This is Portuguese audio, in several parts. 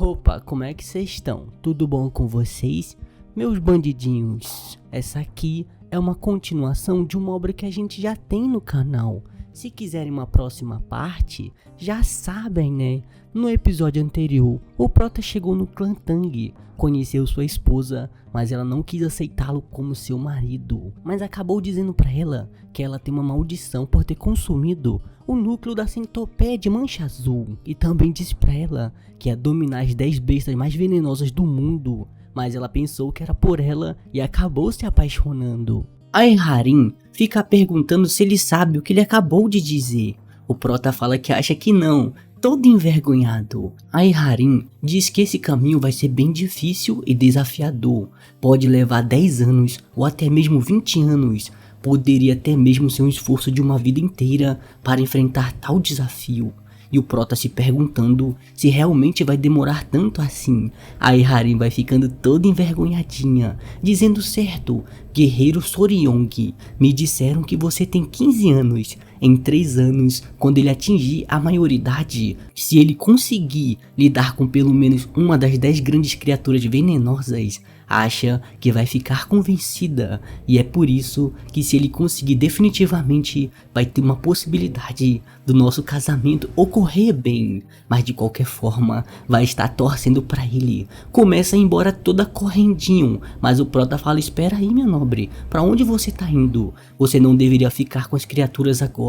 Opa, como é que vocês estão? Tudo bom com vocês? Meus bandidinhos, essa aqui é uma continuação de uma obra que a gente já tem no canal. Se quiserem uma próxima parte, já sabem, né? No episódio anterior, o Prota chegou no clã Tang, conheceu sua esposa, mas ela não quis aceitá-lo como seu marido. Mas acabou dizendo pra ela que ela tem uma maldição por ter consumido o núcleo da centopeia de mancha azul. E também disse pra ela que ia dominar as 10 bestas mais venenosas do mundo. Mas ela pensou que era por ela e acabou se apaixonando. Aí Harim fica perguntando se ele sabe o que ele acabou de dizer. O Prota fala que acha que não, todo envergonhado. Aí Harim diz que esse caminho vai ser bem difícil e desafiador. Pode levar 10 anos ou até mesmo 20 anos. Poderia até mesmo ser um esforço de uma vida inteira para enfrentar tal desafio. E o Prota se perguntando se realmente vai demorar tanto assim. Aí Harim vai ficando toda envergonhadinha, dizendo certo, guerreiro Soryong, me disseram que você tem 15 anos. Em 3 anos, quando ele atingir a maioridade, se ele conseguir lidar com pelo menos uma das 10 grandes criaturas venenosas, acha que vai ficar convencida, e é por isso que se ele conseguir definitivamente, vai ter uma possibilidade do nosso casamento ocorrer bem, mas de qualquer forma vai estar torcendo pra ele. Começa a ir embora toda correndinho, mas o Prota fala, espera aí minha nobre, pra onde você tá indo? Você não deveria ficar com as criaturas agora,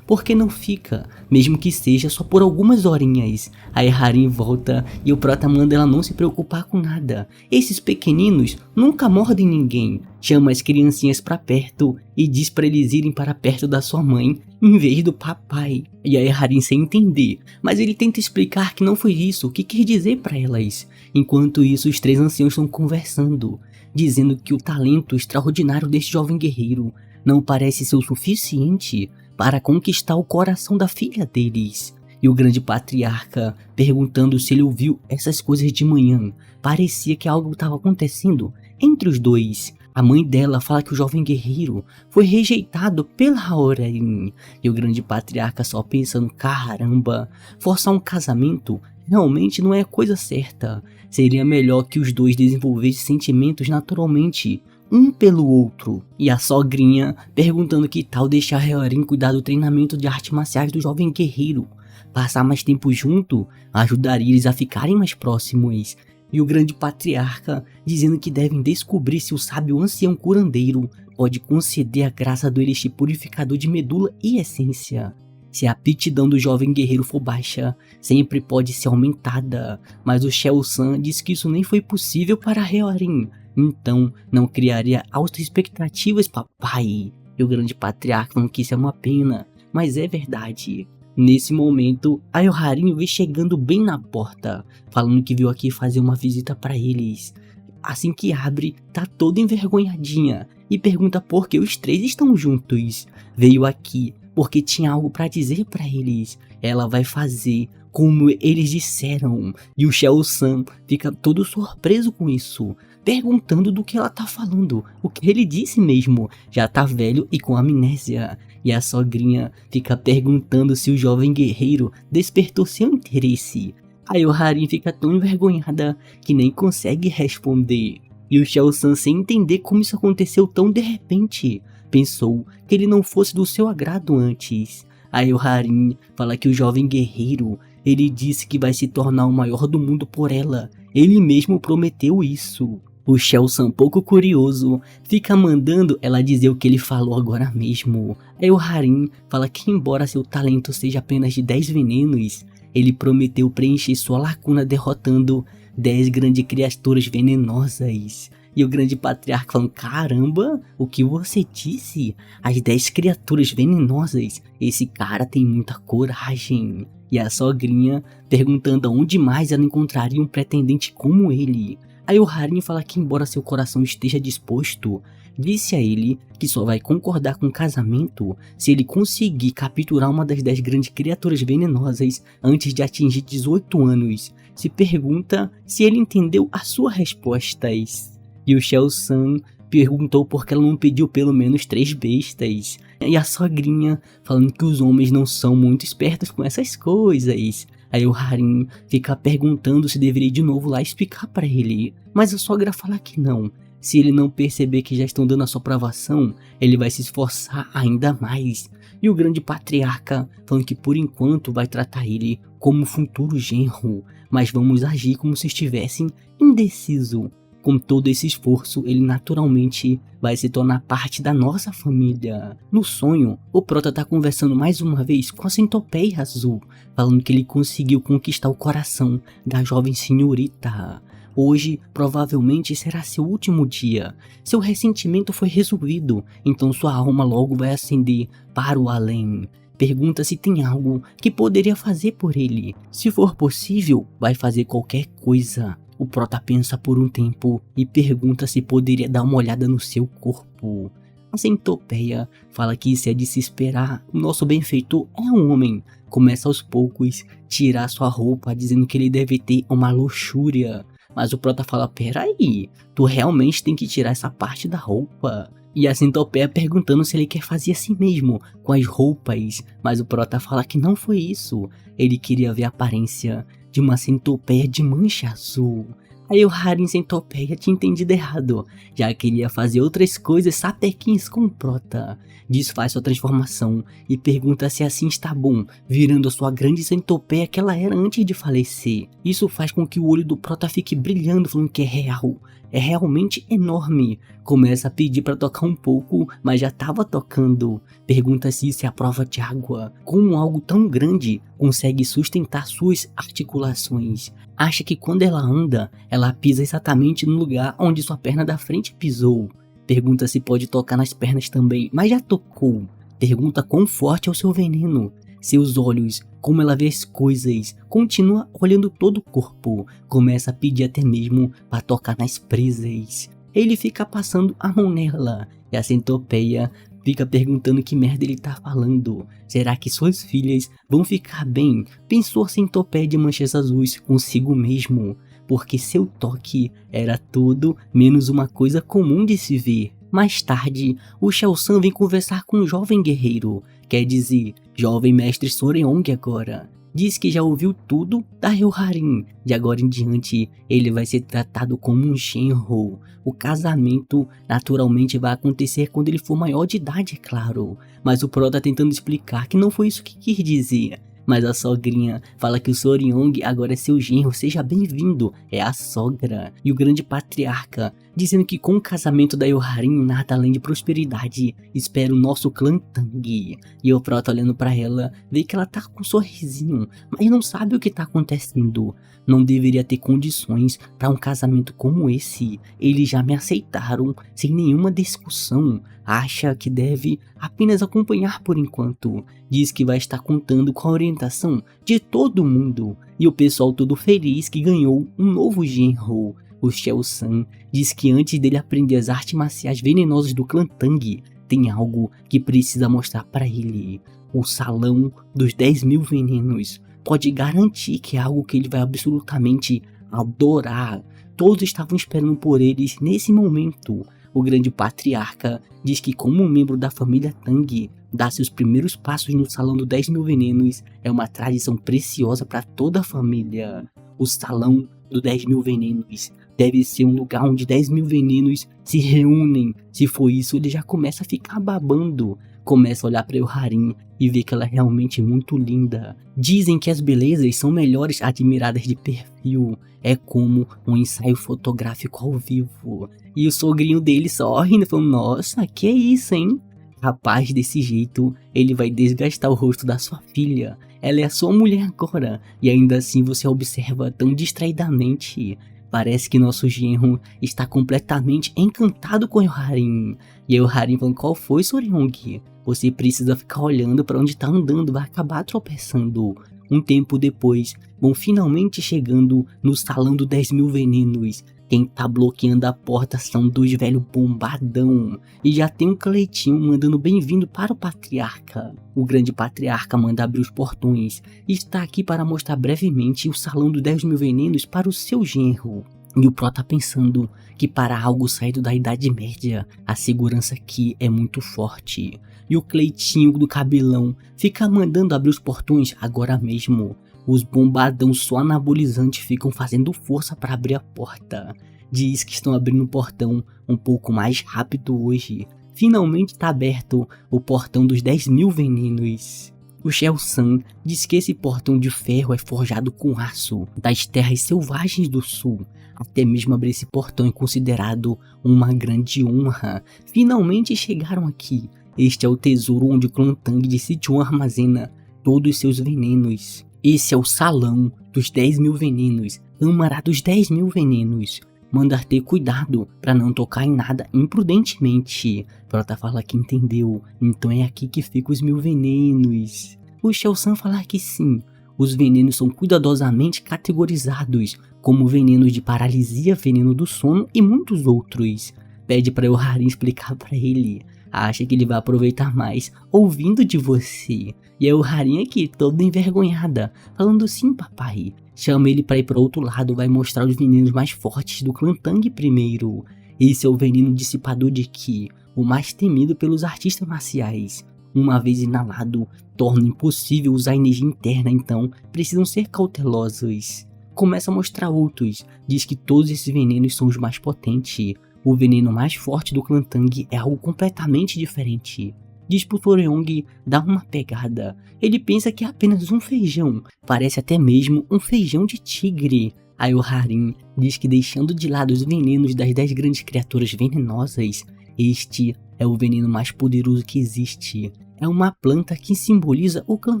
por que não fica? Mesmo que seja só por algumas horinhas. Aí Harim volta e o Prota manda ela não se preocupar com nada. Esses pequeninos nunca mordem ninguém. Chama as criancinhas pra perto e diz pra eles irem para perto da sua mãe em vez do papai. E aí Harim sem entender, mas ele tenta explicar que não foi isso que quis dizer pra elas. Enquanto isso, os 3 anciãos estão conversando, dizendo que o talento extraordinário deste jovem guerreiro não parece ser o suficiente para conquistar o coração da filha deles. E o grande patriarca perguntando se ele ouviu essas coisas de manhã. Parecia que algo estava acontecendo entre os dois. A mãe dela fala que o jovem guerreiro foi rejeitado pela Haorim. E o grande patriarca só pensando, caramba, forçar um casamento realmente não é a coisa certa. Seria melhor que os dois desenvolvessem sentimentos naturalmente, um pelo outro. E a sogrinha perguntando que tal deixar Haorim cuidar do treinamento de artes marciais do jovem guerreiro. Passar mais tempo junto ajudaria eles a ficarem mais próximos. E o grande patriarca dizendo que devem descobrir se o sábio ancião curandeiro pode conceder a graça do elixir purificador de medula e essência. Se a aptidão do jovem guerreiro for baixa, sempre pode ser aumentada, mas o Shao San diz que isso nem foi possível para Haorim, então não criaria altas expectativas, papai. E o grande patriarca falando que isso é uma pena, mas é verdade. Nesse momento, a Harim vem chegando bem na porta, falando que veio aqui fazer uma visita para eles. Assim que abre, tá toda envergonhadinha e pergunta por que os 3 estão juntos. Veio aqui porque tinha algo para dizer para eles. Ela vai fazer como eles disseram. E o Shao San fica todo surpreso com isso, perguntando do que ela tá falando. O que ele disse mesmo, já tá velho e com amnésia. E a sogrinha fica perguntando se o jovem guerreiro despertou seu interesse. Aí o Harim fica tão envergonhada que nem consegue responder. E o Shao San, sem entender como isso aconteceu tão de repente, pensou que ele não fosse do seu agrado antes. Aí o Harim fala que o jovem guerreiro, ele disse que vai se tornar o maior do mundo por ela. Ele mesmo prometeu isso. O Shao San, pouco curioso, fica mandando ela dizer o que ele falou agora mesmo. Aí o Harim fala que embora seu talento seja apenas de 10 venenos, ele prometeu preencher sua lacuna derrotando 10 grandes criaturas venenosas. E o grande patriarca falando, caramba, o que você disse? As 10 criaturas venenosas, esse cara tem muita coragem. E a sogrinha perguntando onde mais ela encontraria um pretendente como ele. Aí o Harim fala que embora seu coração esteja disposto, disse a ele que só vai concordar com o casamento se ele conseguir capturar uma das 10 grandes criaturas venenosas antes de atingir 18 anos. Se pergunta se ele entendeu as suas respostas. E o Shao San perguntou por que ela não pediu pelo menos 3 bestas. E a sogrinha falando que os homens não são muito espertos com essas coisas. Aí o Harim fica perguntando se deveria ir de novo lá explicar pra ele, mas a sogra fala que não. Se ele não perceber que já estão dando a sua aprovação, ele vai se esforçar ainda mais. E o grande patriarca falando que por enquanto vai tratar ele como futuro genro, mas vamos agir como se estivessem indeciso. Com todo esse esforço, ele naturalmente vai se tornar parte da nossa família. No sonho, o Prota tá conversando mais uma vez com a Centopeia Azul, falando que ele conseguiu conquistar o coração da jovem senhorita. Hoje, provavelmente, será seu último dia. Seu ressentimento foi resolvido, então sua alma logo vai ascender para o além. Pergunta se tem algo que poderia fazer por ele. Se for possível, vai fazer qualquer coisa. O Prota pensa por um tempo e pergunta se poderia dar uma olhada no seu corpo. A Centopeia fala que isso é de se esperar, o nosso benfeitor é um homem. Começa aos poucos tirar sua roupa, dizendo que ele deve ter uma luxúria. Mas o Prota fala, peraí, tu realmente tem que tirar essa parte da roupa? E a Centopeia perguntando se ele quer fazer assim mesmo, com as roupas. Mas o Prota fala que não foi isso, ele queria ver a aparência de uma centopeia de mancha azul. Aí o Harim Centopeia tinha entendido errado, já que ele ia fazer outras coisas sapequinhas com o Prota. Desfaz sua transformação e pergunta se assim está bom, virando a sua grande centopeia que ela era antes de falecer. Isso faz com que o olho do Prota fique brilhando, falando que é real. É realmente enorme. Começa a pedir para tocar um pouco, mas já estava tocando. Pergunta se isso é a prova de água. Como algo tão grande consegue sustentar suas articulações? Acha que quando ela anda, ela pisa exatamente no lugar onde sua perna da frente pisou. Pergunta se pode tocar nas pernas também, mas já tocou. Pergunta quão forte é o seu veneno. Seus olhos, como ela vê as coisas, continua olhando todo o corpo. Começa a pedir até mesmo para tocar nas presas. Ele fica passando a mão nela e a Centopeia fica perguntando que merda ele tá falando. Será que suas filhas vão ficar bem? Pensou a Centopeia de manchas azuis consigo mesmo, porque seu toque era tudo menos uma coisa comum de se ver. Mais tarde, o Shao-San vem conversar com um jovem guerreiro, quer dizer, jovem mestre Soreong agora. Diz que já ouviu tudo da Harim. De agora em diante, ele vai ser tratado como um genro. O casamento naturalmente vai acontecer quando ele for maior de idade, é claro. Mas o Prota tá tentando explicar que não foi isso que quis dizer. Mas a sogrinha fala que o Soreong agora é seu genro, seja bem-vindo, é a sogra. E o grande patriarca, dizendo que com o casamento da Harim nada além de prosperidade espera o nosso clã Tang. E o Prota olhando pra ela, vê que ela tá com um sorrisinho, mas não sabe o que tá acontecendo. Não deveria ter condições para um casamento como esse. Eles já me aceitaram sem nenhuma discussão. Acha que deve apenas acompanhar por enquanto. Diz que vai estar contando com a orientação de todo mundo. E o pessoal todo feliz que ganhou um novo genro. O Shao-San diz que antes dele aprender as artes marciais venenosas do clã Tang, tem algo que precisa mostrar para ele. O Salão dos 10.000 Venenos. Pode garantir que é algo que ele vai absolutamente adorar. Todos estavam esperando por eles nesse momento. O grande patriarca diz que como um membro da família Tang, dar seus primeiros passos no Salão dos 10.000 Venenos é uma tradição preciosa para toda a família. O Salão dos 10.000 Venenos deve ser um lugar onde 10.000 venenos se reúnem. Se for isso, ele já começa a ficar babando. Começa a olhar para Harim e vê que ela é realmente muito linda. Dizem que as belezas são melhores admiradas de perfil. É como um ensaio fotográfico ao vivo. E o sogrinho dele só rindo, falando, nossa, que é isso, hein? Rapaz, desse jeito, ele vai desgastar o rosto da sua filha. Ela é a sua mulher agora. E ainda assim você observa tão distraidamente. Parece que nosso genro está completamente encantado com o Harim. E aí o Harim falando, qual foi, Soreong? Você precisa ficar olhando para onde tá andando, vai acabar tropeçando. Um tempo depois, vão finalmente chegando no Salão dos 10.000 Venenos. Quem tá bloqueando a porta são dois velhos bombadão. E já tem um Cleitinho mandando bem-vindo para o patriarca. O grande patriarca manda abrir os portões e está aqui para mostrar brevemente o Salão dos 10.000 Venenos para o seu genro. E o Prota tá pensando que para algo saído da Idade Média, a segurança aqui é muito forte. E o Cleitinho do cabelão fica mandando abrir os portões agora mesmo. Os bombadão só anabolizante ficam fazendo força para abrir a porta. Diz que estão abrindo o portão um pouco mais rápido hoje. Finalmente tá aberto o portão dos 10.000 venenos. O Shell-san diz que esse portão de ferro é forjado com aço das terras selvagens do sul. Até mesmo abrir esse portão é considerado uma grande honra. Finalmente chegaram aqui. Este é o tesouro onde o clã Tang de Sichuan armazena todos seus venenos. Esse é o salão dos 10.000 venenos, Câmara dos 10.000 venenos. Manda ter cuidado para não tocar em nada imprudentemente. Prota fala que entendeu, então é aqui que ficam os 1000 venenos. O Shell-san fala que sim, os venenos são cuidadosamente categorizados como venenos de paralisia, veneno do sono e muitos outros. Pede para o Harin explicar para ele. Acha que ele vai aproveitar mais ouvindo de você. E é o Harin aqui, toda envergonhada, falando sim, papai. Chama ele para ir para outro lado, vai mostrar os venenos mais fortes do clã Tang primeiro. Esse é o veneno dissipador de Ki, o mais temido pelos artistas marciais. Uma vez inalado, torna impossível usar energia interna, então precisam ser cautelosos. Começa a mostrar outros, diz que todos esses venenos são os mais potentes. O veneno mais forte do clã Tang é algo completamente diferente. Diz pro Toryong dar uma pegada. Ele pensa que é apenas um feijão, parece até mesmo um feijão de tigre. Aí o Harin diz que deixando de lado os venenos das 10 grandes criaturas venenosas, este é o veneno mais poderoso que existe. É uma planta que simboliza o clã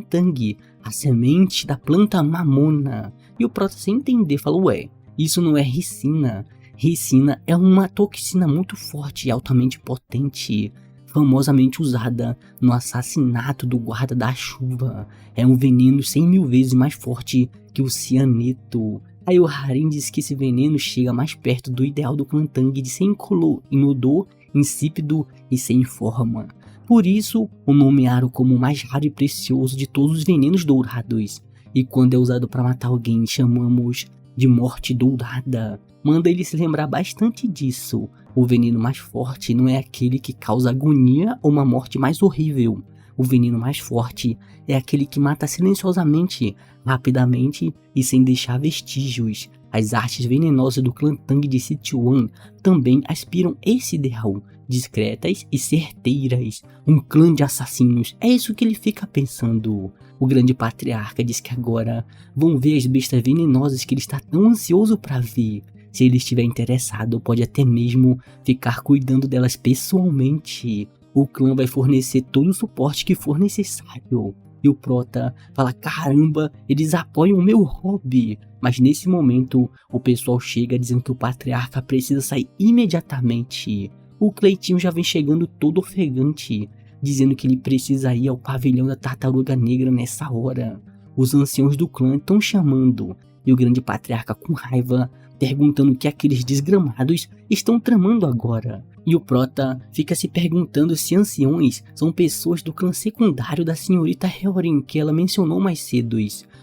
Tang, a semente da planta mamona. E o Prota, sem entender, fala, ué, isso não é ricina. Ricina é uma toxina muito forte e altamente potente, famosamente usada no assassinato do guarda da chuva. É um veneno 100.000 vezes mais forte que o cianeto. Aí o Harin diz que esse veneno chega mais perto do ideal do clã Tang de ser incolor, inodor, insípido e sem forma. Por isso, o nomearam como o mais raro e precioso de todos os venenos dourados. E quando é usado para matar alguém, chamamos de morte dourada. Manda ele se lembrar bastante disso. O veneno mais forte não é aquele que causa agonia ou uma morte mais horrível. O veneno mais forte é aquele que mata silenciosamente, rapidamente e sem deixar vestígios. As artes venenosas do clã Tang de Sichuan também aspiram esse ideal, discretas e certeiras. Um clã de assassinos, é isso que ele fica pensando. O grande patriarca diz que agora vão ver as bestas venenosas que ele está tão ansioso para ver. Se ele estiver interessado, pode até mesmo ficar cuidando delas pessoalmente. O clã vai fornecer todo o suporte que for necessário. E o Prota fala, caramba, eles apoiam o meu hobby. Mas nesse momento, o pessoal chega dizendo que o patriarca precisa sair imediatamente. O Cleitinho já vem chegando todo ofegante, dizendo que ele precisa ir ao pavilhão da Tartaruga Negra nessa hora. Os anciãos do clã estão chamando. E o grande patriarca, com raiva, perguntando o que aqueles desgramados estão tramando agora. E o Prota fica se perguntando se anciões são pessoas do clã secundário da senhorita Hyorin que ela mencionou mais cedo.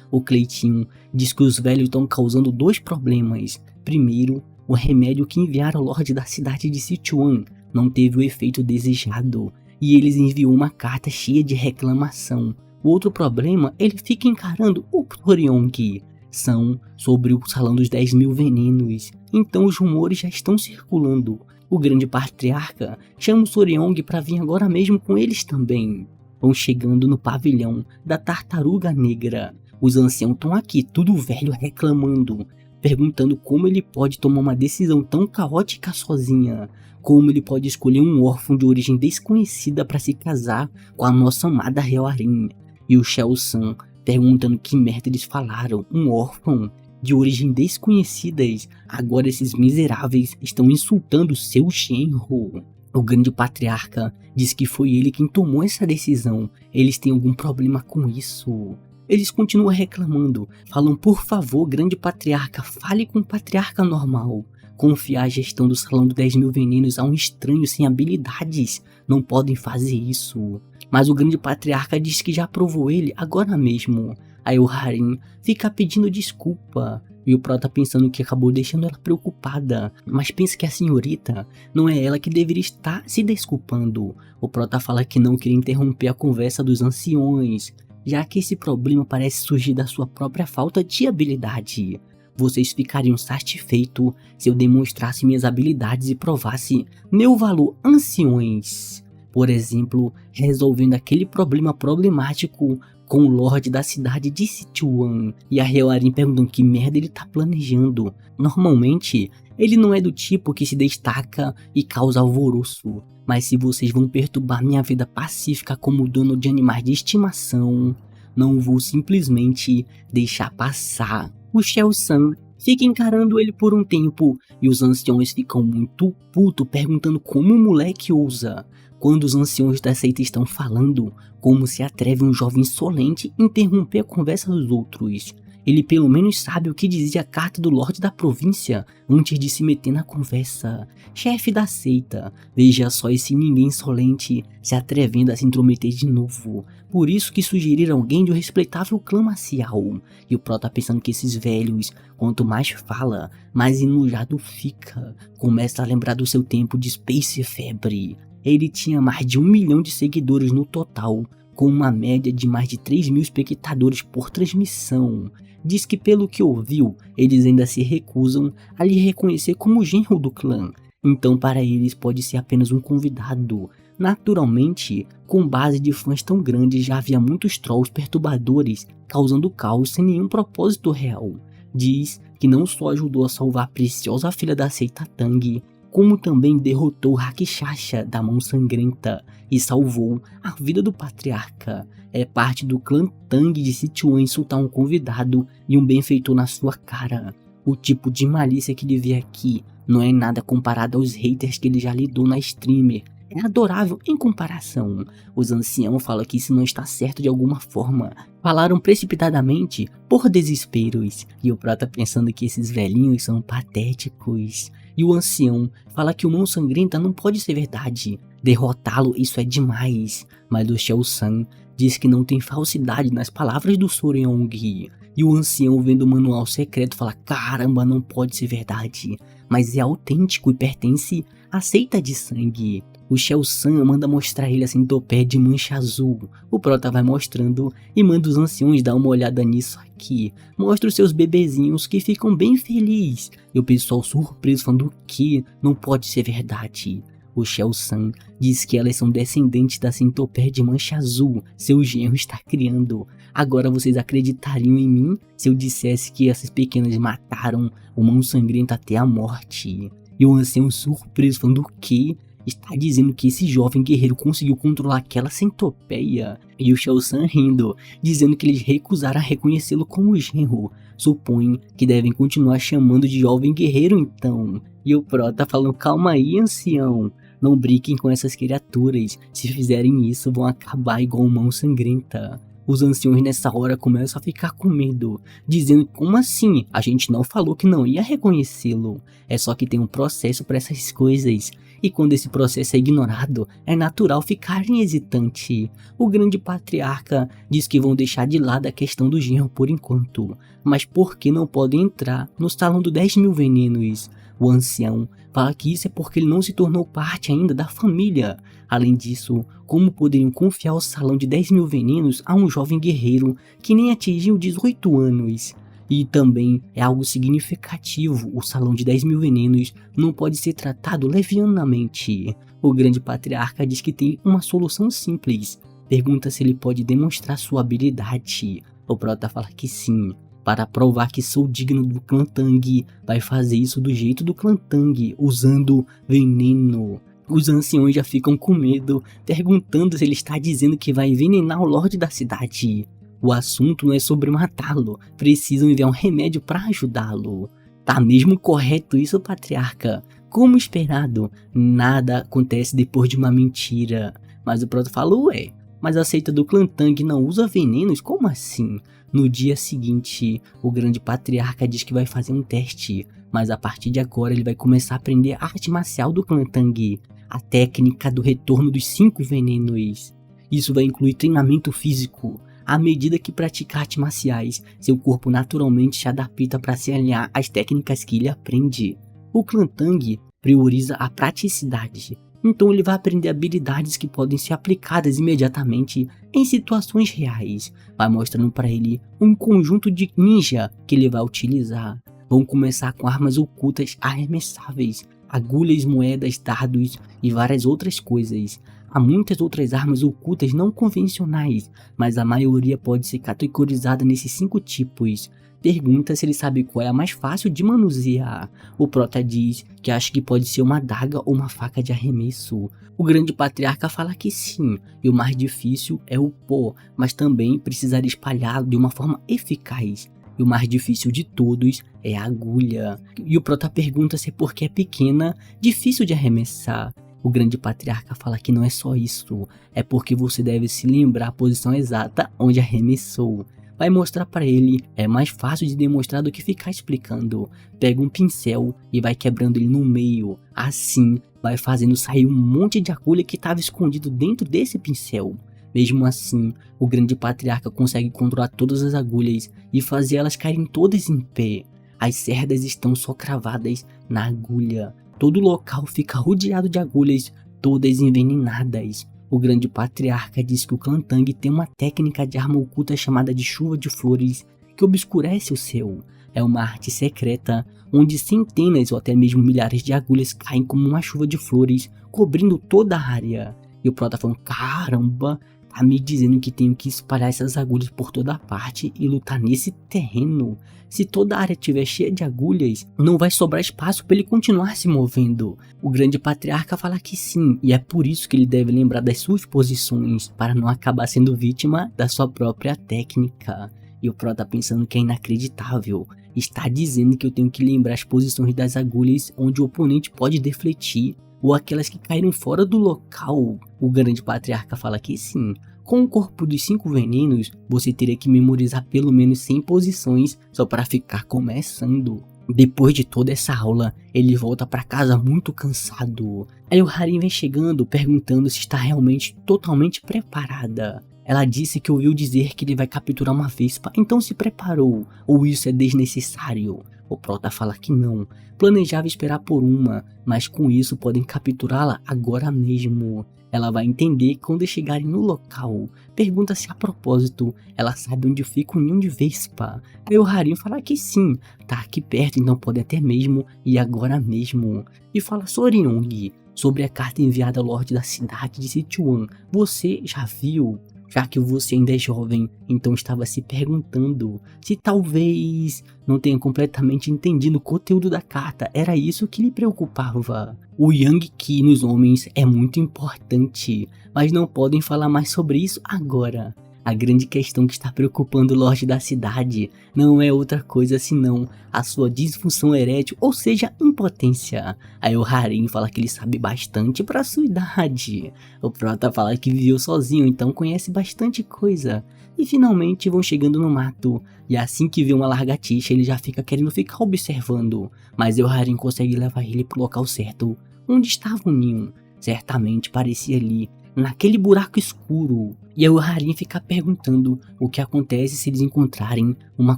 O Cleitinho diz que os velhos estão causando 2 problemas. Primeiro, o remédio que enviaram ao Lorde da cidade de Sichuan não teve o efeito desejado, e eles enviou uma carta cheia de reclamação. O outro problema, ele fica encarando o Toryong. São sobre o salão dos 10.000 venenos, então os rumores já estão circulando. O grande patriarca chama o Toryong para vir agora mesmo com eles também. Vão chegando no pavilhão da Tartaruga Negra. Os anciãos estão aqui, tudo velho, reclamando, perguntando como ele pode tomar uma decisão tão caótica sozinha, como ele pode escolher um órfão de origem desconhecida para se casar com a nossa amada Hyorin. E o Shell-san perguntando que merda eles falaram, um órfão de origem desconhecidas, agora esses miseráveis estão insultando seu genro. O grande patriarca diz que foi ele quem tomou essa decisão, eles têm algum problema com isso. Eles continuam reclamando, falam, por favor, grande patriarca, fale com o patriarca normal. Confiar a gestão do salão dos 10.000 venenos a um estranho sem habilidades, não podem fazer isso. Mas o grande patriarca diz que já aprovou ele agora mesmo. Aí o Harin fica pedindo desculpa. E o Prota pensando que acabou deixando ela preocupada. Mas pensa que a senhorita não é ela que deveria estar se desculpando. O Prota fala que não queria interromper a conversa dos anciões. já que esse problema parece surgir da sua própria falta de habilidade. Vocês ficariam satisfeitos se eu demonstrasse minhas habilidades e provasse meu valor, anciões. Por exemplo, resolvendo aquele problema problemático com o Lorde da cidade de Sichuan. E a Hyoarin perguntando que merda ele tá planejando. Normalmente, ele não é do tipo que se destaca e causa alvoroço. Mas se vocês vão perturbar minha vida pacífica como dono de animais de estimação, não vou simplesmente deixar passar. O Shao-san fica encarando ele por um tempo e os anciões ficam muito putos perguntando como o moleque ousa. Quando os anciões da seita estão falando, como se atreve um jovem insolente interromper a conversa dos outros. Ele pelo menos sabe o que dizia a carta do Lorde da província antes de se meter na conversa. Chefe da seita, veja só esse ninguém insolente se atrevendo a se intrometer de novo. Por isso que sugeriram alguém de um respeitável clã marcial. E o Pro tá pensando que esses velhos, quanto mais fala, mais enojado fica. Começa a lembrar do seu tempo de Space Febre. Ele tinha mais de 1 milhão de seguidores no total, com uma média de mais de 3 mil espectadores por transmissão. Diz que pelo que ouviu, eles ainda se recusam a lhe reconhecer como genro do clã, então para eles pode ser apenas um convidado. Naturalmente, com base de fãs tão grandes já havia muitos trolls perturbadores, causando caos sem nenhum propósito real. Diz que não só ajudou a salvar a preciosa filha da seita Tang, como também derrotou Rakshasha da mão sangrenta e salvou a vida do patriarca. É parte do clã Tang de Sichuan insultar um convidado e um benfeitor na sua cara. O tipo de malícia que ele vê aqui não é nada comparado aos haters que ele já lidou na streamer. É adorável em comparação. Os anciãos falam que isso não está certo de alguma forma. Falaram precipitadamente por desesperos. E o Pro tá pensando que esses velhinhos são patéticos. E o ancião fala que o mão sangrenta não pode ser verdade. Derrotá-lo isso é demais. Mas o Shao-san diz que não tem falsidade nas palavras do Soryong. E o ancião vendo o manual secreto fala: caramba, não pode ser verdade. Mas é autêntico e pertence à seita de sangue. O Shao-san manda mostrar ele a centopeia de mancha azul. O Prota vai mostrando e manda os anciões dar uma olhada nisso aqui. Mostra os seus bebezinhos que ficam bem felizes. E o pessoal surpreso falando que não pode ser verdade. O Shao-san diz que elas são descendentes da centopeia de mancha azul. Seu genro está criando. Agora vocês acreditariam em mim se eu dissesse que essas pequenas mataram o mão sangrento até a morte? E o ancião surpreso falando que está dizendo que esse jovem guerreiro conseguiu controlar aquela centopeia. E o Shao-san rindo, dizendo que eles recusaram a reconhecê-lo como genro. Supõe que devem continuar chamando de jovem guerreiro então. E o Pro tá falando: calma aí, ancião. Não brinquem com essas criaturas. Se fizerem isso, vão acabar igual mão sangrenta. Os anciões nessa hora começam a ficar com medo, dizendo: como assim? A gente não falou que não ia reconhecê-lo. É só que tem um processo para essas coisas. E quando esse processo é ignorado, é natural ficarem hesitantes. O grande patriarca diz que vão deixar de lado a questão do genro por enquanto. Mas por que não podem entrar no salão do 10 mil venenos? O ancião fala que isso é porque ele não se tornou parte ainda da família. Além disso, como poderiam confiar o salão de 10 mil venenos a um jovem guerreiro que nem atingiu 18 anos? E também é algo significativo, o salão de 10 mil venenos não pode ser tratado levianamente. O grande patriarca diz que tem uma solução simples. Pergunta se ele pode demonstrar sua habilidade. O Prota fala que sim. Para provar que sou digno do clã Tang, vai fazer isso do jeito do clã Tang, usando veneno. Os anciões já ficam com medo, perguntando se ele está dizendo que vai envenenar o Lorde da cidade. O assunto não é sobre matá-lo, precisam enviar um remédio para ajudá-lo. Tá mesmo correto isso, patriarca? Como esperado, nada acontece depois de uma mentira. Mas o Proto fala: ué, mas a seita do clã Tang não usa venenos? Como assim? No dia seguinte, o grande patriarca diz que vai fazer um teste, mas a partir de agora ele vai começar a aprender a arte marcial do clã Tang, a técnica do retorno dos 5 venenos. Isso vai incluir treinamento físico. À medida que pratica artes marciais, seu corpo naturalmente se adapta para se alinhar às técnicas que ele aprende. O clã Tang prioriza a praticidade, Então ele vai aprender habilidades que podem ser aplicadas imediatamente em situações reais. Vai mostrando para ele um conjunto de ninja que ele vai utilizar. Vão começar com armas ocultas arremessáveis, agulhas, moedas, dardos e várias outras coisas. Há muitas outras armas ocultas não convencionais, mas a maioria pode ser categorizada nesses 5 tipos. Pergunta se ele sabe qual é a mais fácil de manusear. O prota diz que acha que pode ser uma adaga ou uma faca de arremesso. O grande patriarca fala que sim, e o mais difícil é o pó, mas também precisaria espalhá-lo de uma forma eficaz. E o mais difícil de todos é a agulha. E o prota pergunta se é porque é pequena, difícil de arremessar. O grande patriarca fala que não é só isso, é porque você deve se lembrar a posição exata onde arremessou. Vai mostrar para ele, é mais fácil de demonstrar do que ficar explicando. Pega um pincel e vai quebrando ele no meio. Assim, vai fazendo sair um monte de agulha que estava escondido dentro desse pincel. Mesmo assim, o grande patriarca consegue controlar todas as agulhas e fazer elas caírem todas em pé. As cerdas estão só cravadas na agulha. Todo o local fica rodeado de agulhas, todas envenenadas. O grande patriarca diz que o clã Tang tem uma técnica de arma oculta chamada de chuva de flores, que obscurece o céu. É uma arte secreta, onde centenas ou até mesmo milhares de agulhas caem como uma chuva de flores, cobrindo toda a área. E o prota falando, caramba, tá me dizendo que tenho que espalhar essas agulhas por toda parte e lutar nesse terreno. Se toda a área estiver cheia de agulhas, não vai sobrar espaço para ele continuar se movendo. O grande patriarca fala que sim, e é por isso que ele deve lembrar das suas posições, para não acabar sendo vítima da sua própria técnica. E o prota pensando que é inacreditável. Está dizendo que eu tenho que lembrar as posições das agulhas onde o oponente pode defletir, ou aquelas que caíram fora do local. O grande patriarca fala que sim. Com o corpo dos 5 venenos, você teria que memorizar pelo menos 100 posições só para ficar começando. Depois de toda essa aula, ele volta para casa muito cansado. Aí o Harin vem chegando perguntando se está realmente totalmente preparada. Ela disse que ouviu dizer que ele vai capturar uma vespa, então se preparou, ou isso é desnecessário? O prota fala que não, planejava esperar por uma, mas com isso podem capturá-la agora mesmo. Ela vai entender quando chegarem no local. Pergunta se a propósito ela sabe onde fica o ninho de vespa. Aí o Harin fala que sim, tá aqui perto, então pode até mesmo ir agora mesmo. E fala Soryong sobre a carta enviada ao Lorde da cidade de Sichuan. Você já viu? Já que você ainda é jovem, então estava se perguntando se talvez não tenha completamente entendido o conteúdo da carta. Era isso que lhe preocupava. O Yang Qi nos homens é muito importante, mas não podem falar mais sobre isso agora. A grande questão que está preocupando o Lorde da cidade não é outra coisa senão a sua disfunção erétil, ou seja, impotência. Aí o Harin fala que ele sabe bastante para sua idade. O prota fala que viveu sozinho, então conhece bastante coisa. E finalmente vão chegando no mato, e assim que vê uma lagartixa ele já fica querendo ficar observando. Mas o Harin consegue levar ele pro local certo, onde estava o ninho. Certamente parecia ali, naquele buraco escuro. E aí o Harin fica perguntando o que acontece se eles encontrarem uma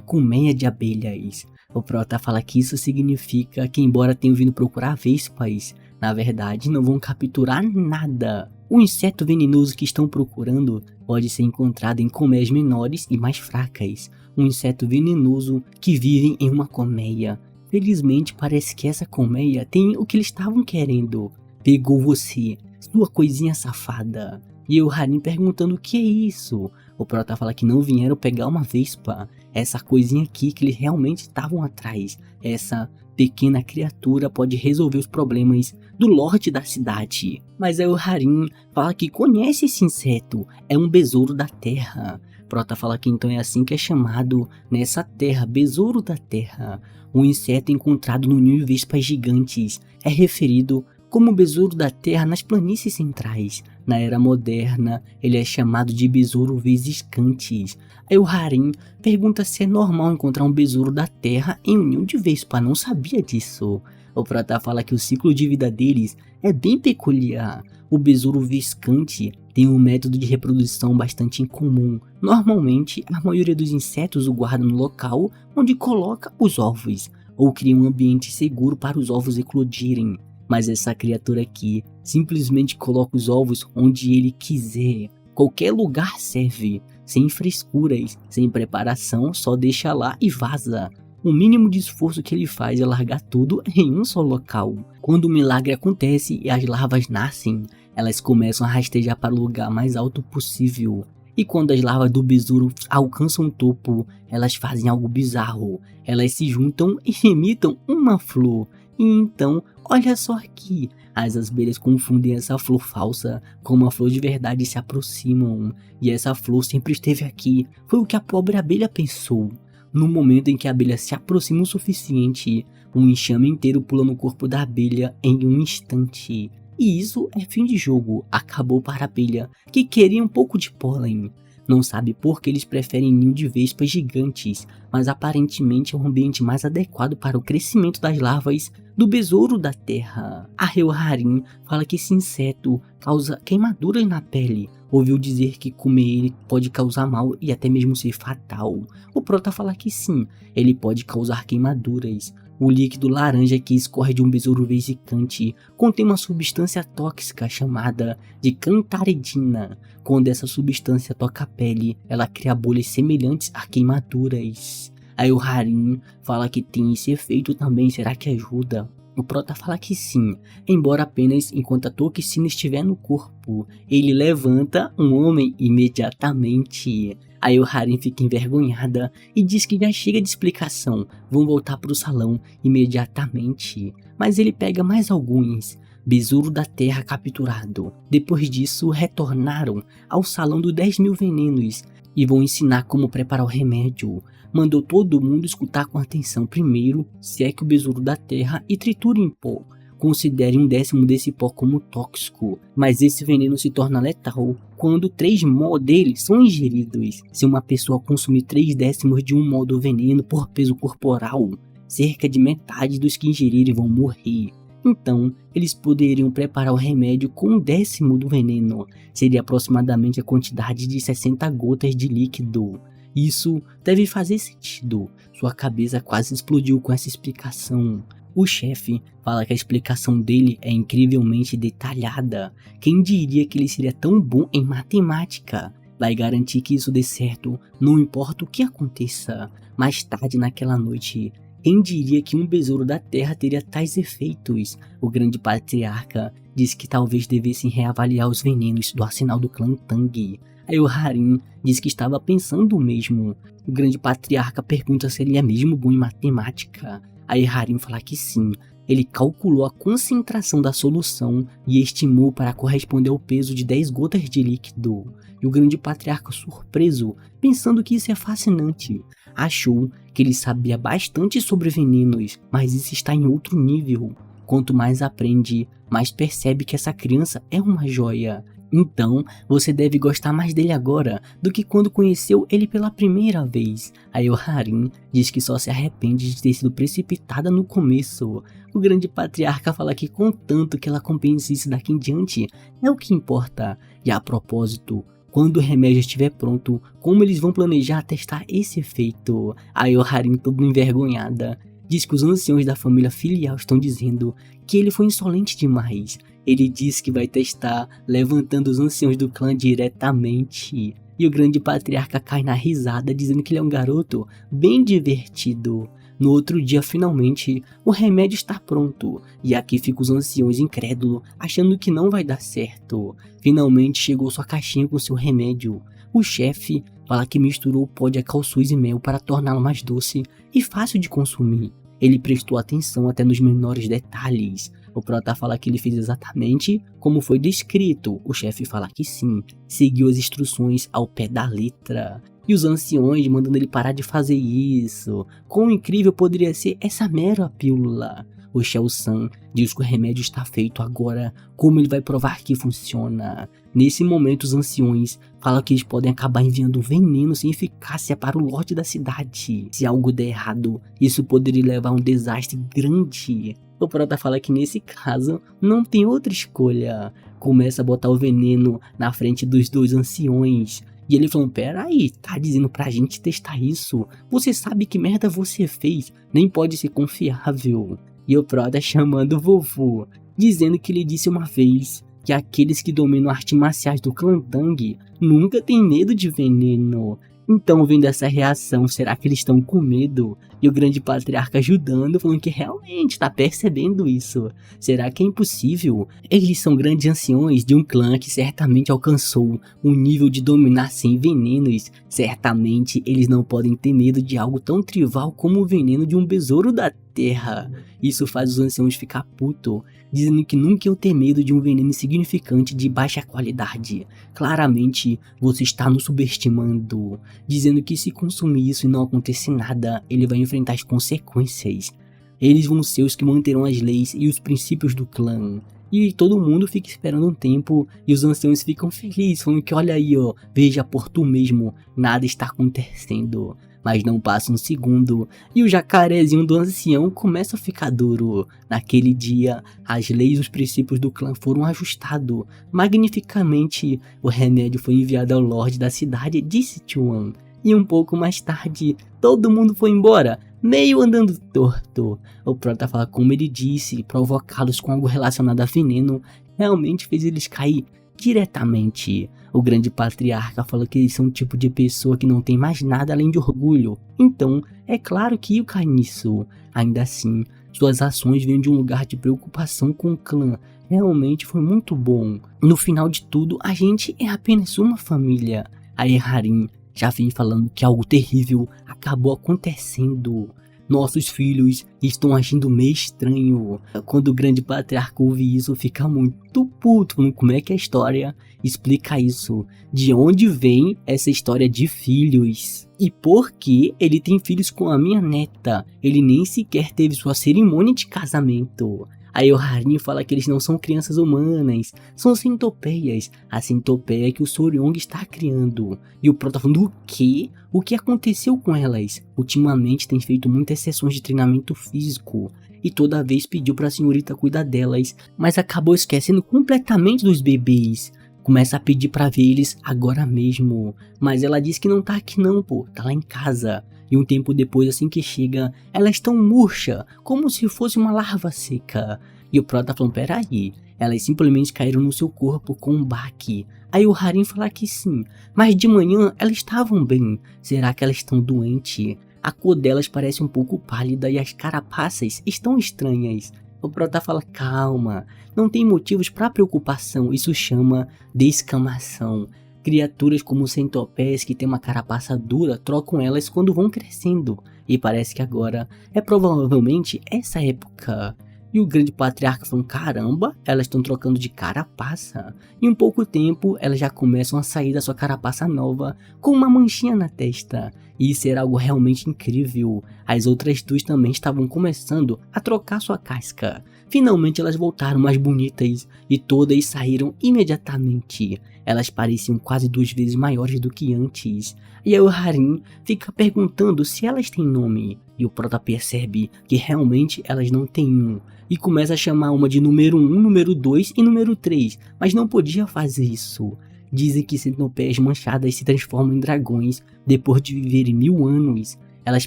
colmeia de abelhas. O prota fala que isso significa que, embora tenham vindo procurar vespas, na verdade não vão capturar nada. O inseto venenoso que estão procurando pode ser encontrado em colmeias menores e mais fracas. Um inseto venenoso que vive em uma colmeia. Felizmente parece que essa colmeia tem o que eles estavam querendo. Pegou você, sua coisinha safada. E o Harin perguntando o que é isso. O prota fala que não vieram pegar uma vespa. Essa coisinha aqui que eles realmente estavam atrás. Essa pequena criatura pode resolver os problemas do Lorde da cidade. Mas aí o Harin fala que conhece esse inseto. É um besouro da terra. O prota fala que então é assim que é chamado nessa terra, besouro da terra. Um inseto encontrado no ninho de vespas gigantes. É referido como besouro da terra nas planícies centrais. Na era moderna, ele é chamado de besouro vesiscantes. Aí o Harin pergunta se é normal encontrar um besouro da terra em um ninho de vespa, não sabia disso. O prota fala que o ciclo de vida deles é bem peculiar. O besouro viscante tem um método de reprodução bastante incomum. Normalmente, a maioria dos insetos o guarda no local onde coloca os ovos, ou cria um ambiente seguro para os ovos eclodirem. Mas essa criatura aqui simplesmente coloca os ovos onde ele quiser. Qualquer lugar serve, sem frescuras, sem preparação, só deixa lá e vaza. O mínimo de esforço que ele faz é largar tudo em um só local. Quando o milagre acontece e as larvas nascem, elas começam a rastejar para o lugar mais alto possível. E quando as larvas do besouro alcançam o topo, elas fazem algo bizarro. Elas se juntam e imitam uma flor. E então, olha só aqui, as abelhas confundem essa flor falsa com uma flor de verdade e se aproximam. E essa flor sempre esteve aqui, foi o que a pobre abelha pensou. No momento em que a abelha se aproxima o suficiente, um enxame inteiro pula no corpo da abelha em um instante. E isso é fim de jogo, acabou para a abelha, que queria um pouco de pólen. Não sabe por que eles preferem ninho de vespas gigantes, mas aparentemente é um ambiente mais adequado para o crescimento das larvas do besouro da terra. A Helharim fala que esse inseto causa queimaduras na pele. Ouviu dizer que comer ele pode causar mal e até mesmo ser fatal. O Prota fala que sim, ele pode causar queimaduras. O líquido laranja que escorre de um besouro vesicante contém uma substância tóxica chamada de cantaridina. Quando essa substância toca a pele, ela cria bolhas semelhantes a queimaduras. A Helharim fala que tem esse efeito também, será que ajuda? O Prota fala que sim, embora apenas enquanto a toxina estiver no corpo. Ele levanta um homem imediatamente. A Helharim fica envergonhada e diz que já chega de explicação, vão voltar para o salão imediatamente. Mas ele pega mais alguns. Besouro da Terra capturado. Depois disso, retornaram ao salão dos 10.000 venenos e vão ensinar como preparar o remédio. Mandou todo mundo escutar com atenção primeiro, seque o besouro da terra e triture em pó. Considere 1/10 desse pó como tóxico, mas esse veneno se torna letal quando 3 mol dele são ingeridos. Se uma pessoa consumir 3/10 de um mol do veneno por peso corporal, cerca de metade dos que ingerirem vão morrer. Então, eles poderiam preparar o remédio com 1/10 do veneno, seria aproximadamente a quantidade de 60 gotas de líquido. Isso deve fazer sentido, sua cabeça quase explodiu com essa explicação. O chefe fala que a explicação dele é incrivelmente detalhada. Quem diria que ele seria tão bom em matemática? Vai garantir que isso dê certo, não importa o que aconteça. Mais tarde naquela noite, quem diria que um besouro da terra teria tais efeitos? O grande patriarca disse que talvez devessem reavaliar os venenos do arsenal do clã Tang. A Helharim diz que estava pensando o mesmo. O grande patriarca pergunta se ele é mesmo bom em matemática. A Helharim fala que sim. Ele calculou a concentração da solução e estimou para corresponder ao peso de 10 gotas de líquido. E o grande patriarca, surpreso, pensando que isso é fascinante, achou que ele sabia bastante sobre venenos, mas isso está em outro nível. Quanto mais aprende, mais percebe que essa criança é uma joia. Então, você deve gostar mais dele agora do que quando conheceu ele pela primeira vez. A Helharim diz que só se arrepende de ter sido precipitada no começo. O grande patriarca fala que contanto que ela compense isso daqui em diante, é o que importa. E a propósito, quando o remédio estiver pronto, como eles vão planejar testar esse efeito? A Helharim, toda envergonhada, diz que os anciões da família filial estão dizendo que ele foi insolente demais. Ele diz que vai testar levantando os anciões do clã diretamente. E o grande patriarca cai na risada dizendo que ele é um garoto bem divertido. No outro dia, finalmente, o remédio está pronto. E aqui ficam os anciões incrédulos, achando que não vai dar certo. Finalmente chegou sua caixinha com seu remédio. O chefe fala que misturou pó de acalçuz e mel para torná-lo mais doce e fácil de consumir. Ele prestou atenção até nos menores detalhes. O Prota fala que ele fez exatamente como foi descrito. O chefe fala que sim, seguiu as instruções ao pé da letra. E os anciões mandando ele parar de fazer isso. Quão incrível poderia ser essa mera pílula? O Shao-san diz que o remédio está feito agora, como ele vai provar que funciona? Nesse momento os anciões falam que eles podem acabar enviando veneno sem eficácia para o Lorde da cidade. Se algo der errado, isso poderia levar a um desastre grande. O Prota fala que nesse caso não tem outra escolha. Começa a botar o veneno na frente dos 2 anciões. E ele falou, peraí, tá dizendo pra gente testar isso? Você sabe que merda você fez, nem pode ser confiável. E o Prota chamando o vovô. dizendo que ele disse uma vez que aqueles que dominam artes marciais do clã Tang nunca têm medo de veneno. Então, vendo essa reação, será que eles estão com medo? E o grande patriarca ajudando, falando que realmente está percebendo isso. Será que é impossível? Eles são grandes anciões de um clã que certamente alcançou um nível de dominar sem venenos. Certamente eles não podem ter medo de algo tão trivial como o veneno de um besouro da terra. Isso faz os anciãos ficar puto, dizendo que nunca iam ter medo de um veneno insignificante de baixa qualidade. Claramente, você está nos subestimando, dizendo que se consumir isso e não acontecer nada, ele vai enfrentar as consequências. Eles vão ser os que manterão as leis e os princípios do clã. E todo mundo fica esperando um tempo e os anciãos ficam felizes, falando que olha aí, ó, veja por tu mesmo, nada está acontecendo. Mas não passa um segundo e o jacarezinho do ancião começa a ficar duro. Naquele dia, as leis e os princípios do clã foram ajustados. Magnificamente, o remédio foi enviado ao Lorde da cidade de Sichuan. E um pouco mais tarde, todo mundo foi embora, meio andando torto. O prota fala como ele disse, provocá-los com algo relacionado a veneno, realmente fez eles cair diretamente. O grande patriarca fala que eles são um tipo de pessoa que não tem mais nada além de orgulho. Então, é claro que ia cair nisso. Ainda assim, suas ações vêm de um lugar de preocupação com o clã. Realmente foi muito bom. No final de tudo, a gente é apenas uma família. Aí Harim já vem falando que algo terrível acabou acontecendo. Nossos filhos estão agindo meio estranho. Quando o grande patriarca ouve isso, fica muito puto. Como é que a história explica isso? De onde vem essa história de filhos? E por que ele tem filhos com a minha neta? Ele nem sequer teve sua cerimônia de casamento. Aí o Harim fala que eles não são crianças humanas, são centopeias, a centopeia que o Soryong está criando. E o Prota falando, o quê? O que aconteceu com elas? Ultimamente tem feito muitas sessões de treinamento físico, e toda vez pediu para a senhorita cuidar delas, mas acabou esquecendo completamente dos bebês. Começa a pedir para ver eles agora mesmo, mas ela diz que não tá aqui não, pô, tá lá em casa. E um tempo depois, assim que chega, elas estão murcha, como se fosse uma larva seca. E o Prota falando, peraí, elas simplesmente caíram no seu corpo com um baque. Aí o Harim fala que sim, mas de manhã elas estavam bem. Será que elas estão doentes? A cor delas parece um pouco pálida e as carapaças estão estranhas. O Prota fala, calma, não tem motivos para preocupação, isso chama descamação. Criaturas como centopeias que têm uma carapaça dura trocam elas quando vão crescendo. E parece que agora é provavelmente essa época. E o grande patriarca falou, caramba, elas estão trocando de carapaça. Em um pouco tempo, elas já começam a sair da sua carapaça nova com uma manchinha na testa. E isso era algo realmente incrível. As outras duas também estavam começando a trocar sua casca. Finalmente elas voltaram mais bonitas e todas saíram imediatamente. Elas pareciam quase 2 vezes maiores do que antes. E aí o Harim fica perguntando se elas têm nome. E o Prota percebe que realmente elas não têm um. E começa a chamar uma de número 1, número 2 e número 3. Mas não podia fazer isso. Dizem que centopeias manchadas se transformam em dragões depois de viverem 1000 anos. Elas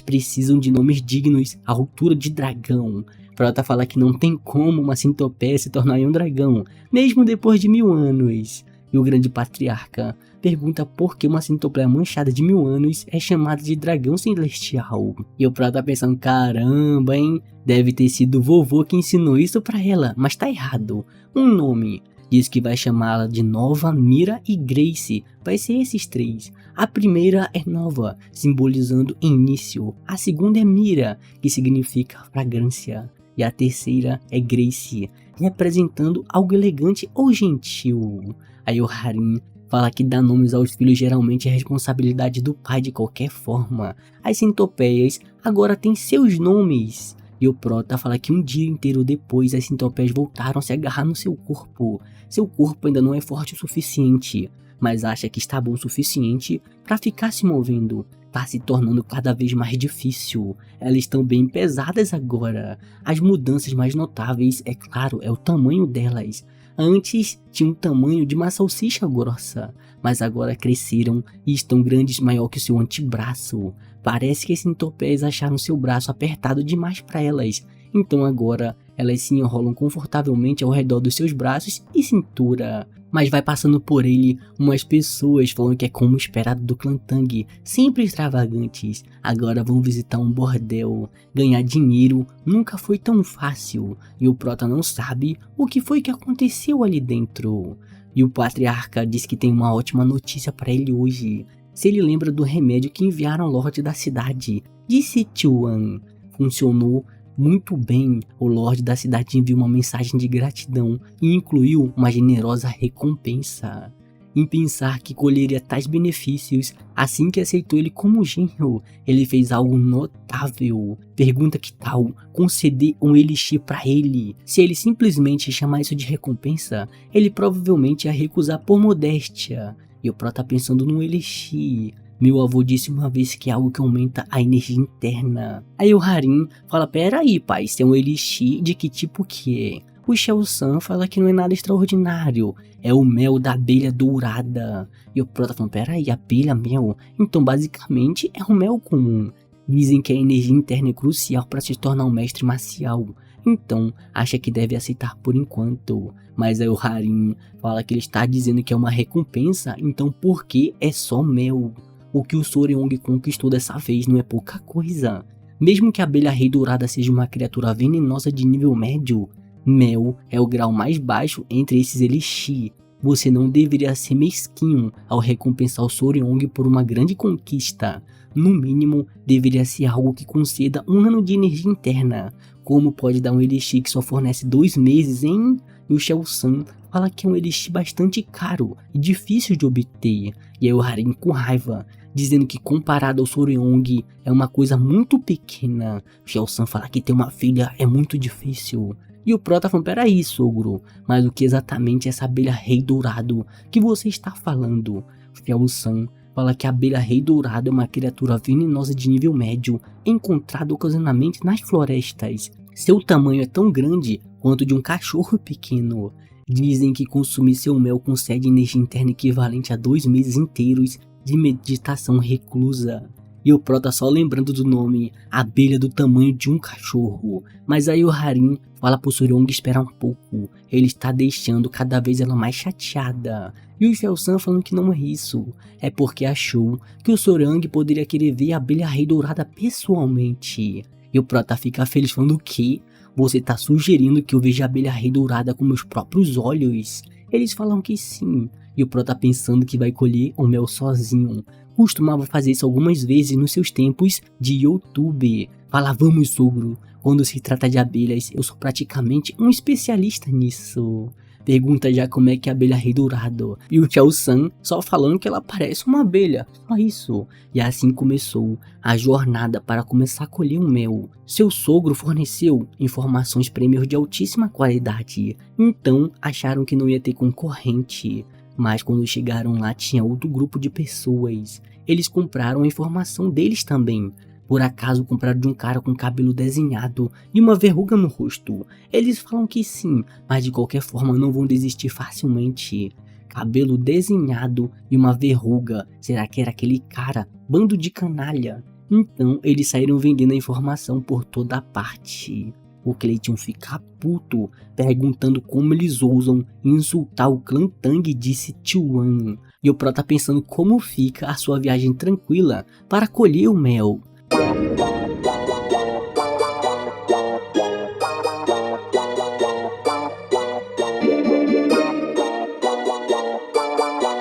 precisam de nomes dignos à altura de dragão. Prota fala que não tem como uma centopeia se tornar em um dragão, mesmo depois de 1000 anos. E o grande patriarca pergunta por que uma centopeia manchada de 1000 anos é chamada de dragão celestial. E o Prota pensando, caramba, hein? Deve ter sido o vovô que ensinou isso pra ela, mas tá errado. Um nome. Diz que vai chamá-la de Nova, Mira e Grace. Vai ser esses 3. A primeira é Nova, simbolizando início. A segunda é Mira, que significa fragrância. E a terceira é Grace, representando algo elegante ou gentil. Aí o Harim fala que dar nomes aos filhos geralmente é responsabilidade do pai de qualquer forma. As centopeias agora têm seus nomes. E o Prota fala que um dia inteiro depois as centopeias voltaram a se agarrar no seu corpo. Seu corpo ainda não é forte o suficiente, mas acha que está bom o suficiente para ficar se movendo. Tá se tornando cada vez mais difícil. Elas estão bem pesadas agora. As mudanças mais notáveis, é claro, é o tamanho delas. Antes tinham o tamanho de uma salsicha grossa, mas agora cresceram e estão grandes maior que o seu antebraço. Parece que as centopeias acharam seu braço apertado demais para elas, então agora Elas se enrolam confortavelmente ao redor dos seus braços e cintura. Mas vai passando por ele umas pessoas falando que é como esperado do clã Tang, sempre extravagantes. Agora vão visitar um bordel. Ganhar dinheiro nunca foi tão fácil. E o prota não sabe o que foi que aconteceu ali dentro. E o patriarca diz que tem uma ótima notícia para ele hoje. Se ele lembra do remédio que enviaram ao Lorde da cidade, disse Chuan. Funcionou muito bem. O Lorde da cidade enviou uma mensagem de gratidão e incluiu uma generosa recompensa. Em pensar que colheria tais benefícios assim que aceitou ele como genro, ele fez algo notável. Pergunta que tal conceder um elixir para ele. Se ele simplesmente chamar isso de recompensa, ele provavelmente ia recusar por modéstia. E o Pro tá pensando no elixir. Meu avô disse uma vez que é algo que aumenta a energia interna. Aí o Harim fala, pera aí pai, isso é um elixir de que tipo que é? O Shao-san fala que não é nada extraordinário, é o mel da abelha dourada. E o Pro tá falando, pera aí, abelha, mel? Então basicamente é um mel comum. Dizem que a energia interna é crucial para se tornar um mestre marcial. Então, acha que deve aceitar por enquanto. Mas aí o Harim fala que ele está dizendo que é uma recompensa, então por que é só mel? O que o Soreong conquistou dessa vez não é pouca coisa. Mesmo que a abelha rei dourada seja uma criatura venenosa de nível médio, mel é o grau mais baixo entre esses elixir. Você não deveria ser mesquinho ao recompensar o Soreong por uma grande conquista. No mínimo, deveria ser algo que conceda 1 ano de energia interna. Como pode dar um elixir que só fornece 2 meses, hein? E o Shao-san fala que é um elixir bastante caro e difícil de obter. E aí o Harim com raiva, dizendo que comparado ao Soreong é uma coisa muito pequena. O Shao-san fala que ter uma filha é muito difícil. E o Pro tá falando, peraí sogro, mas o que exatamente é essa abelha rei dourado que você está falando? O Shao-san fala que a abelha rei dourado é uma criatura venenosa de nível médio, encontrada ocasionalmente nas florestas. Seu tamanho é tão grande quanto de um cachorro pequeno. Dizem que consumir seu mel concede energia interna equivalente a 2 meses inteiros de meditação reclusa. E o Pro tá só lembrando do nome, abelha do tamanho de um cachorro. Mas aí o Harim fala pro Soreong esperar um pouco, ele está deixando cada vez ela mais chateada. E o Shao-san falando que não é isso, é porque achou que o Soreong poderia querer ver a abelha rei dourada pessoalmente. E o Prota fica feliz falando o quê? Você tá sugerindo que eu veja a abelha rei dourada com meus próprios olhos? Eles falam que sim, e o Prota pensando que vai colher o mel sozinho. Costumava fazer isso algumas vezes nos seus tempos de YouTube. Fala, vamos sogro, quando se trata de abelhas eu sou praticamente um especialista nisso. Pergunta já como é que é a abelha rei dourado. E o Shao-san só falando que ela parece uma abelha, só isso. E assim começou a jornada para começar a colher um mel. Seu sogro forneceu informações prêmios de altíssima qualidade, então acharam que não ia ter concorrente. Mas quando chegaram lá tinha outro grupo de pessoas. Eles compraram a informação deles também. Por acaso compraram de um cara com cabelo desenhado e uma verruga no rosto. Eles falam que sim, mas de qualquer forma não vão desistir facilmente. Cabelo desenhado e uma verruga, será que era aquele cara? Bando de canalha. Então eles saíram vendendo a informação por toda parte. O Clayton fica puto, perguntando como eles ousam insultar o clã Tang, disse Chuan. E o Pro tá pensando como fica a sua viagem tranquila para colher o mel.